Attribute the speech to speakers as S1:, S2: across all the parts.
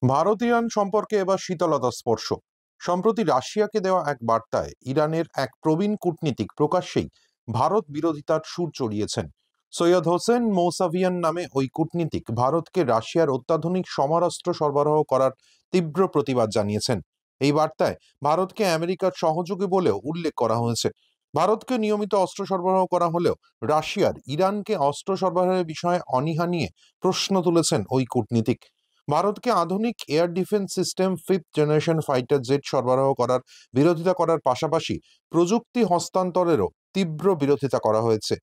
S1: Bharat Iran সম্পর্কে এবার শীতলতা স্পর্শ। সম্প্রতি রাশিয়াকে দেওয়া এক বার্তায় ইরানের এক প্রবীণ কূটনীতিক প্রকাশ্যেই ভারত বিরোধিতার সুর চড়িয়েছেন। সৈয়দ হোসেন মৌসাভিয়ান নামে ওই কূটনীতিক ভারতকে রাশিয়ার অত্যাধুনিক সমরাস্ত্র সরবরাহ করার তীব্র প্রতিবাদ জানিয়েছেন। এই বার্তায় ভারতকে আমেরিকার সহযোগী বলেও উল্লেখ করা হয়েছে। ভারতকে নিয়মিত অস্ত্র সরবরাহ করা হলেও রাশিয়ার ইরানকে অস্ত্র সরবরাহের বিষয়ে অনীহা নিয়ে প্রশ্ন তুলেছেন ওই কূটনীতিক। ভারতকে আধুনিক air defence system fifth generation fighter jet সরবরাহ করার বিরোধিতা করার পাশাপাশি প্রযুক্তি হস্তান্তরেরও তীব্র বিরোধিতা করা হয়েছে।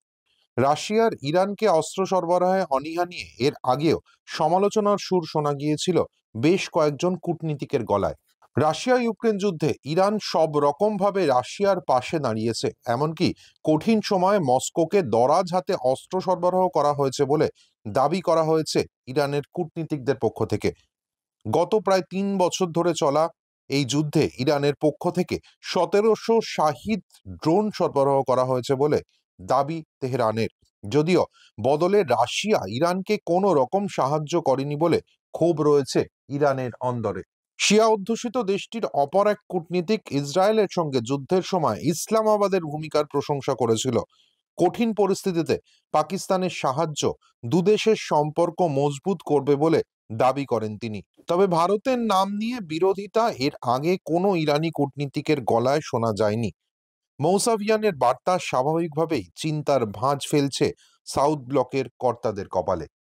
S1: রাশিয়ার ইরানকে অস্ত্র সরবরাহে অনীহা নিয়ে এর আগেও সমালোচনার সুর শোনা গিয়েছিল বেশ কয়েকজন কূটনীতিকের গলায়। রাশিয়া ইউক্রেন যুদ্ধে ইরান সব রকম ভাবে রাশিয়ার পাশে দাঁড়িয়েছে, এমনকি কঠিন সময়ে মস্কোকে দরাজ হাতে অস্ত্র সরবরাহ করা হয়েছে বলে দাবি করা হয়েছে ইরানের কূটনীতিকদের পক্ষ থেকে। গত প্রায় ৩ বছর ধরে চলা এই যুদ্ধে ইরানের পক্ষ থেকে ১৭০০ শাহিদ ড্রোন সরবরাহ করা হয়েছে বলে দাবি তেহরানের। যদিও বদলে রাশিয়া ইরানকে কোনো রকম সাহায্য করেনি বলে ক্ষোভ রয়েছে ইরানের অন্দরে। শিয়া অধ্যুষিত দেশটির অপর এক কূটনীতিক ইসরায়েলের সঙ্গে যুদ্ধের সময় ইসলামাবাদের ভূমিকার প্রশংসা করেছিল। কঠিন পরিস্থিতিতে পাকিস্তানের সাহায্য দুদেশের সম্পর্ক মজবুত করবে বলে দাবি করেন তিনি। তবে ভারতের নাম নিয়ে বিরোধিতা এর আগে কোনো ইরানি কূটনীতিকের গলায় শোনা যায়নি। মৌসাভিয়ানের বার্তা স্বাভাবিকভাবেই চিন্তার ভাঁজ ফেলছে সাউথ ব্লকের কর্তাদের কপালে।